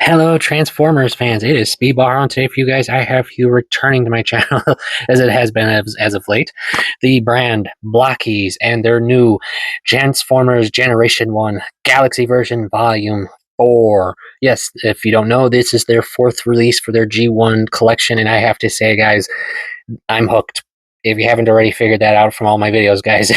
Hello, Transformers fans. It is Speedball on today for you guys. I have you returning to my channel as it has been as of late. The brand Blokees and their new Transformers Generation 1 Galaxy version Volume 4. Yes, if you don't know, this is their fourth release for their G1 collection, and I have to say, guys, I'm hooked. If you haven't already figured that out from all my videos, guys,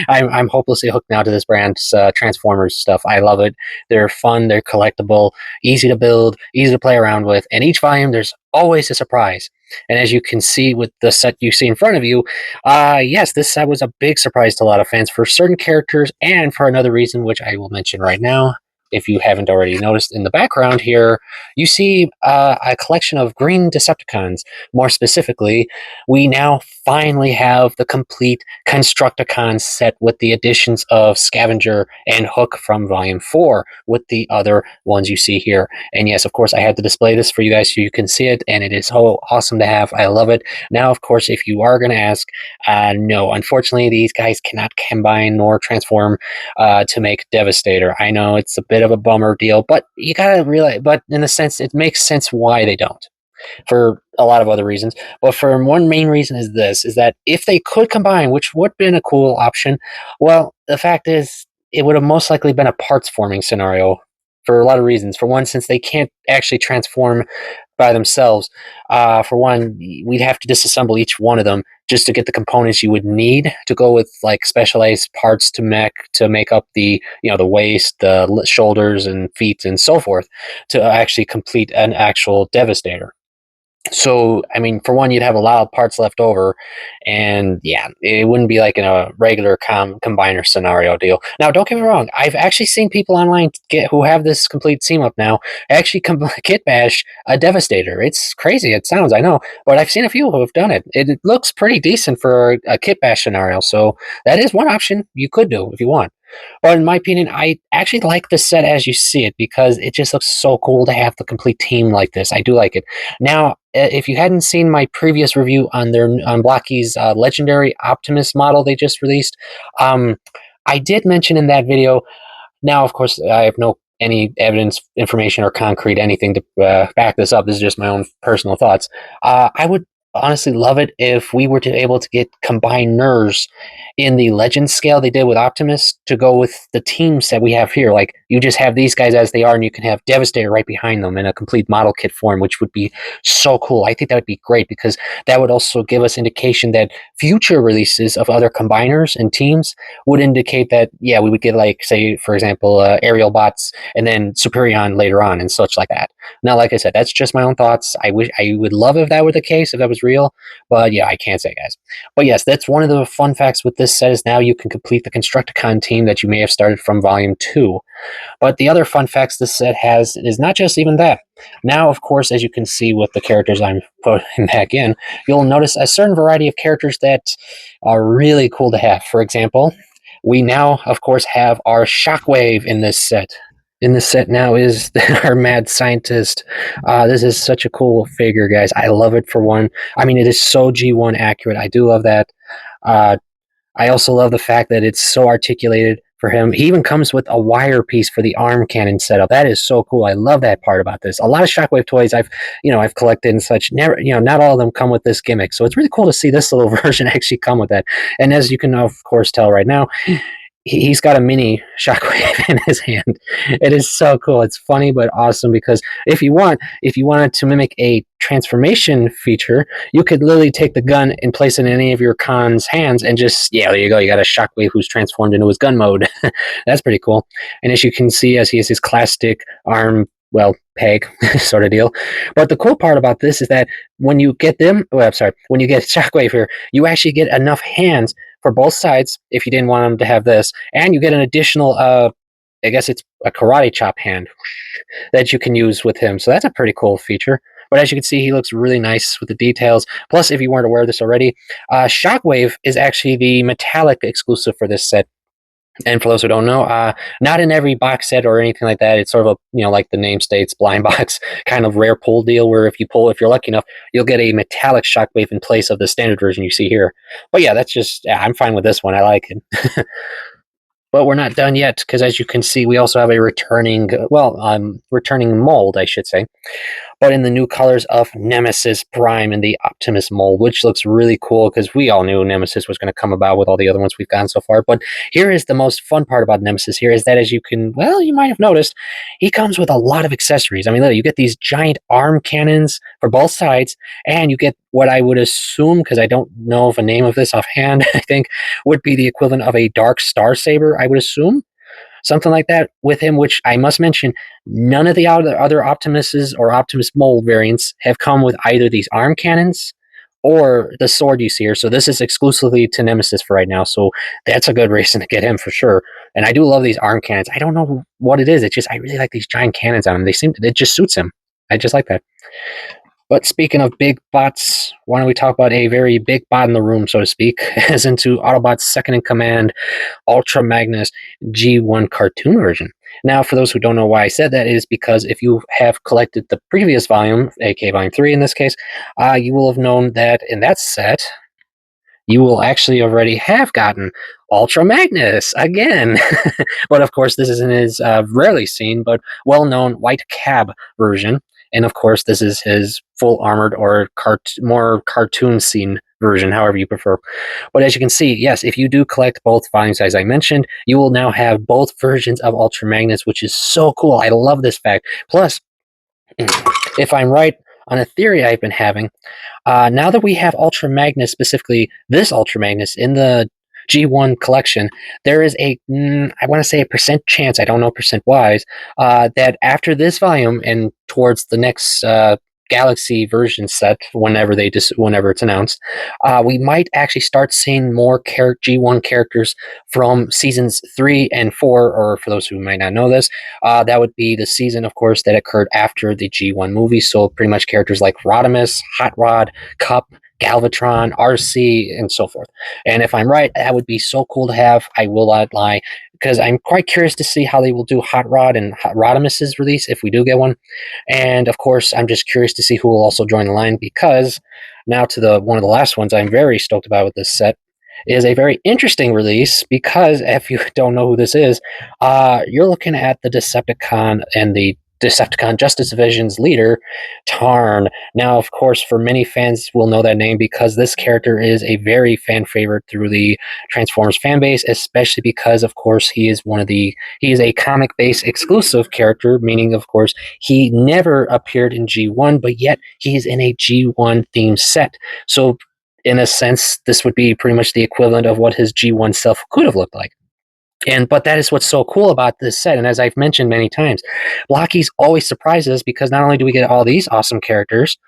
I'm hopelessly hooked now to this brand's Transformers stuff. I love it. They're fun, they're collectible, easy to build, easy to play around with, and each volume there's always a surprise. And as you can see with the set you see in front of you, yes, this set was a big surprise to a lot of fans for certain characters and for another reason, which I will mention right now. If you haven't already noticed in the background here, you see a collection of green Decepticons. More specifically, we now finally have the complete Constructicon set with the additions of Scavenger and Hook from Volume 4 with the other ones you see here. And yes, of course, I had to display this for you guys so you can see it, and it is so awesome to have. I love it. Now, of course, if you are going to ask, no, unfortunately, these guys cannot combine nor transform to make Devastator. I know it's a bit of a bummer deal, but you gotta realize, but in a sense, it makes sense why they don't for a lot of other reasons. But for one main reason is this, is that if they could combine, which would have been a cool option, well, the fact is it would have most likely been a parts forming scenario for a lot of reasons. For one, since they can't actually transform by themselves, for one, we'd have to disassemble each one of them just to get the components you would need to go with like specialized parts to make up the the waist, the shoulders and feet and so forth to actually complete an actual Devastator. So, I mean, for one, you'd have a lot of parts left over, and yeah, it wouldn't be like in a regular combiner scenario deal. Now, don't get me wrong, I've actually seen people online who have this complete team up now actually kit bash a Devastator. It's crazy, it sounds, I know, but I've seen a few who have done it. It looks pretty decent for a kit bash scenario, so that is one option you could do if you want. But in my opinion, I actually like the set as you see it because it just looks so cool to have the complete team like this. I do like it. Now, if you hadn't seen my previous review on their on Blocky's legendary Optimus model they just released, I did mention in that video. Now, of course, I have no any evidence, information, or concrete anything to back this up. This is just my own personal thoughts. I would honestly love it if we were to able to get combined nerves in the legend scale they did with Optimus to go with the teams that we have here. Like you just have these guys as they are, and you can have Devastator right behind them in a complete model kit form, which would be so cool. I think that would be great because that would also give us indication that future releases of other combiners and teams would indicate that yeah, we would get like say for example aerial bots and then Superion later on and such like that. Now, like I said, that's just my own thoughts. I would love if that were the case, if that was real, but yeah, I can't say, guys. But yes, that's one of the fun facts with this set is now you can complete the Constructicon team that you may have started from Volume 2. But the other fun facts this set has is not just even that. Now, of course, as you can see with the characters I'm putting back in, you'll notice a certain variety of characters that are really cool to have. For example, we now, of course, have our Shockwave in this set. In this set now is our mad scientist. This is such a cool figure, guys. I love it for one. I mean, it is so G1 accurate. I do love that. Uh, I also love the fact that it's so articulated for him. He even comes with a wire piece for the arm cannon setup. That is so cool. I love that part about this. A lot of Shockwave toys I've collected and such. Never, not all of them come with this gimmick. So it's really cool to see this little version actually come with that. And as you can of course tell right now, he's got a mini Shockwave in his hand. It is so cool. It's funny but awesome because if you wanted to mimic a transformation feature, you could literally take the gun and place it in any of your con's hands and just there you go. You got a Shockwave who's transformed into his gun mode. That's pretty cool. And as you can see, as he has his classic arm peg sort of deal. But the cool part about this is that when you get when you get Shockwave here, you actually get enough hands for both sides if you didn't want them to have this, and you get an additional, I guess it's a karate chop hand that you can use with him. So that's a pretty cool feature. But as you can see, he looks really nice with the details. Plus, if you weren't aware of this already, Shockwave is actually the metallic exclusive for this set. And for those who don't know, not in every box set or anything like that. It's sort of a, like the name states, blind box kind of rare pull deal where if you're lucky enough, you'll get a metallic Shockwave in place of the standard version you see here. But yeah, I'm fine with this one. I like it. But we're not done yet, because as you can see, we also have a returning, returning mold, I should say, but in the new colors of Nemesis Prime and the Optimus mold, which looks really cool because we all knew Nemesis was going to come about with all the other ones we've gotten so far. But here is the most fun part about Nemesis here is that, as you can, well, you might have noticed, he comes with a lot of accessories. I mean, look, you get these giant arm cannons for both sides, and you get what I would assume, because I don't know of a name of this offhand, I think would be the equivalent of a Dark Star Saber, I would assume something like that with him, which I must mention, none of the other Optimuses or Optimus mold variants have come with either these arm cannons or the sword you see here. So this is exclusively to Nemesis for right now. So that's a good reason to get him for sure. And I do love these arm cannons. I don't know what it is. It's just I really like these giant cannons on him. It just suits him. I just like that. But speaking of big bots, why don't we talk about a very big bot in the room, so to speak, as into Autobot's second in command, Ultra Magnus G1 cartoon version. Now, for those who don't know why I said that, is because if you have collected the previous volume, aka Volume 3 in this case, you will have known that in that set, you will actually already have gotten Ultra Magnus again. But of course, this is in his rarely seen but well known white cab version. And of course, this is his full armored or more cartoon scene version, however you prefer. But as you can see, yes, if you do collect both volumes, as I mentioned, you will now have both versions of Ultra Magnus, which is so cool. I love this fact. Plus, if I'm right on a theory I've been having, now that we have Ultra Magnus, specifically this Ultra Magnus in the G1 collection, there is I want to say a percent chance, I don't know percent wise, that after this volume and towards the next Galaxy version set, whenever it's announced, we might actually start seeing more G1 characters from seasons 3 and 4. Or for those who might not know this, that would be the season, of course, that occurred after the G1 movie. So pretty much characters like Rodimus, Hot Rod, Cup, Galvatron, RC, and so forth. And if I'm right, that would be so cool to have. I will not lie, because I'm quite curious to see how they will do Hot Rod and Hot Rodimus's release if we do get one. And of course, I'm just curious to see who will also join the line, because now to the one of the last ones I'm very stoked about with this set is a very interesting release, because if you don't know who this is, you're looking at the Decepticon and the Decepticon Justice Division's leader, Tarn. Now, of course, for many fans will know that name because this character is a very fan favorite through the Transformers fan base, especially because, of course, he is a comic base exclusive character, meaning, of course, he never appeared in G1, but yet he's in a G1 themed set. So in a sense, this would be pretty much the equivalent of what his G1 self could have looked like. But that is what's so cool about this set. And as I've mentioned many times, Blokees always surprises us, because not only do we get all these awesome characters,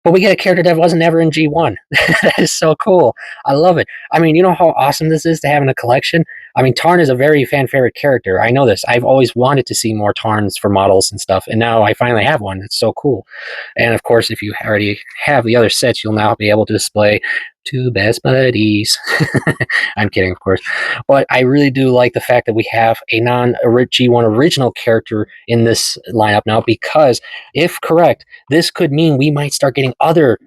but we get a character that wasn't ever in G1. That is so cool. I love it. I mean, you know how awesome this is to have in a collection? I mean, Tarn is a very fan favorite character. I know this. I've always wanted to see more Tarns for models and stuff, and now I finally have one. It's so cool. And of course, if you already have the other sets, you'll now be able to display two best buddies. I'm kidding, of course. But I really do like the fact that we have a non-G1 original character in this lineup now, because if correct, this could mean we might start getting other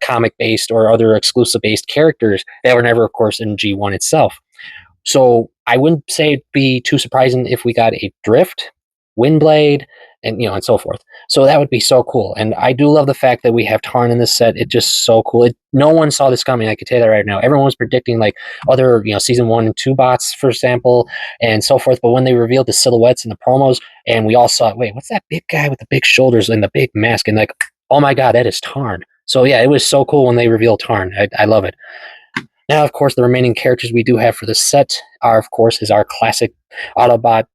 comic based or other exclusive based characters that were never, of course, in G1 itself. So I wouldn't say it'd be too surprising if we got a Drift, Windblade, and so forth. So that would be so cool. And I do love the fact that we have Tarn in this set. It's just so cool. No one saw this coming. I can tell you that right now. Everyone was predicting like other, season 1 and 2 bots, for example, and so forth. But when they revealed the silhouettes and the promos, and we all saw, wait, what's that big guy with the big shoulders and the big mask? And like, oh my God, that is Tarn. So yeah, it was so cool when they revealed Tarn. I love it. Now, of course, the remaining characters we do have for the set are, of course, is our classic Autobot.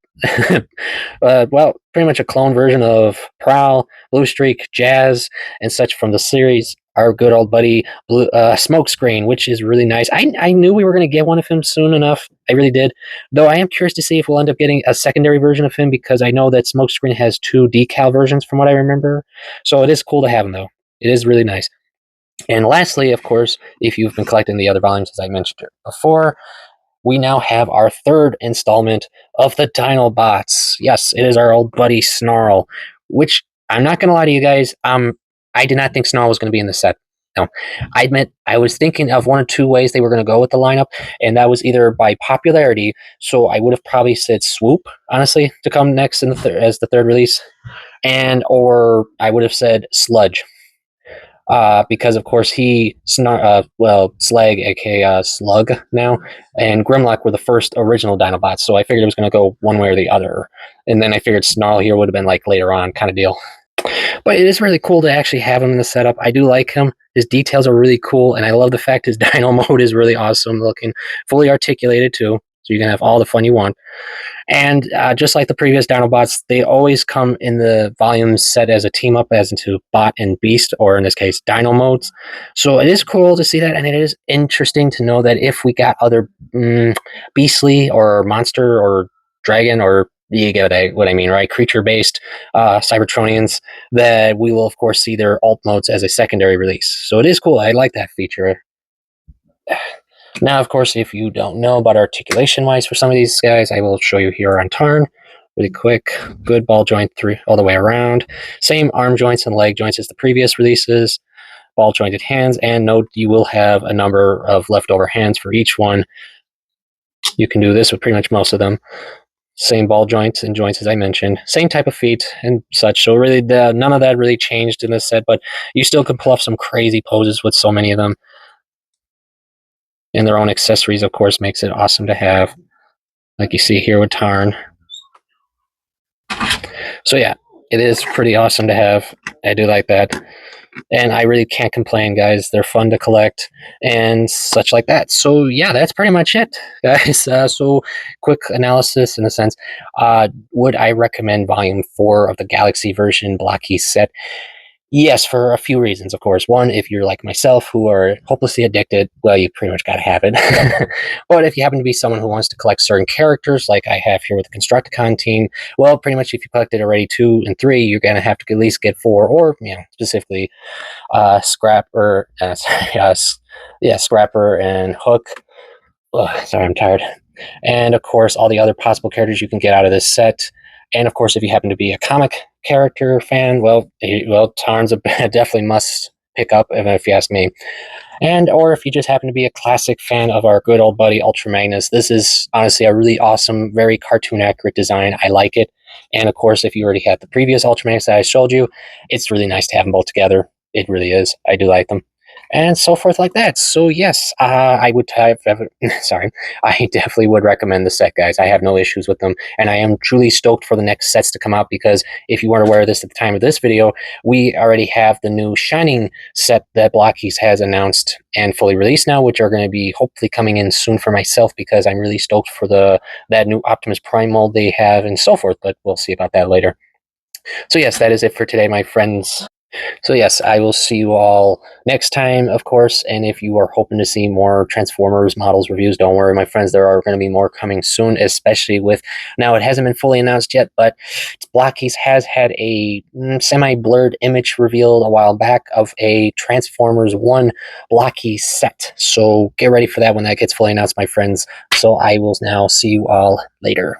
Pretty much a clone version of Prowl, Blue Streak, Jazz, and such from the series. Our good old buddy Smokescreen, which is really nice. I knew we were going to get one of him soon enough. I really did. Though I am curious to see if we'll end up getting a secondary version of him, because I know that Smokescreen has 2 decal versions from what I remember. So it is cool to have him, though. It is really nice. And lastly, of course, if you've been collecting the other volumes, as I mentioned before, we now have our third installment of the Dinobots. Yes, it is our old buddy Snarl, which I'm not going to lie to you guys, I did not think Snarl was going to be in the set. No, I admit I was thinking of one or two ways they were going to go with the lineup, and that was either by popularity. So I would have probably said Swoop, honestly, to come next in as the third release, and or I would have said Sludge, because of course Slag, aka Slug now, and Grimlock were the first original Dinobots. So I figured it was going to go one way or the other, and then I figured Snarl here would have been like later on kind of deal. But it is really cool to actually have him in the setup. I do like him. His details are really cool, and I love the fact his dino mode is really awesome looking, fully articulated too, so you can have all the fun you want. And just like the previous Dinobots, they always come in the volumes set as a team up, as into Bot and Beast, or in this case, Dino modes. So it is cool to see that, and it is interesting to know that if we got other Beastly or Monster or Dragon, or you get what I mean, right? Creature-based Cybertronians, that we will of course see their alt modes as a secondary release. So it is cool. I like that feature. Now, of course, if you don't know about articulation-wise for some of these guys, I will show you here on Tarn. Really quick, good ball joint through all the way around. Same arm joints and leg joints as the previous releases. Ball jointed hands, and note you will have a number of leftover hands for each one. You can do this with pretty much most of them. Same ball joints and joints as I mentioned. Same type of feet and such. So really, none of that really changed in this set, but you still can pull off some crazy poses with so many of them. And their own accessories, of course, makes it awesome to have, like you see here with Tarn. So yeah, it is pretty awesome to have. I do like that. And I really can't complain, guys. They're fun to collect and such like that. So yeah, that's pretty much it, guys. So quick analysis in a sense. Would I recommend Volume 4 of the Galaxy version Blokees set? Yes, for a few reasons, of course. One, if you're like myself, who are hopelessly addicted, well, you pretty much got to have it. But if you happen to be someone who wants to collect certain characters, like I have here with the Constructicon team, well, pretty much if you collected already 2 and 3, you're going to have to at least get 4, or specifically Scrapper, Scrapper and Hook. Ugh, sorry, I'm tired. And of course, all the other possible characters you can get out of this set. And of course, if you happen to be a comic character fan, well, Tarn's a definitely must pick up, if you ask me. And or if you just happen to be a classic fan of our good old buddy Ultra Magnus, this is honestly a really awesome, very cartoon accurate design. I like it. And of course, if you already had the previous Ultra Magnus that I showed you, it's really nice to have them both together. It really is. I do like them. And so forth like that. So yes, I would have, sorry, I definitely would recommend the set, guys. I have no issues with them, and I am truly stoked for the next sets to come out, because if you weren't aware of this at the time of this video, we already have the new Shining set that Blokees has announced and fully released now, which are going to be hopefully coming in soon for myself, because I'm really stoked for that new Optimus Prime mold they have and so forth, but we'll see about that later. So yes, that is it for today, my friends. So yes, I will see you all next time, of course. And if you are hoping to see more Transformers models reviews, don't worry, my friends. There are going to be more coming soon, especially with, now it hasn't been fully announced yet, but Blokees has had a semi-blurred image revealed a while back of a Transformers 1 Blokees set. So get ready for that when that gets fully announced, my friends. So I will now see you all later.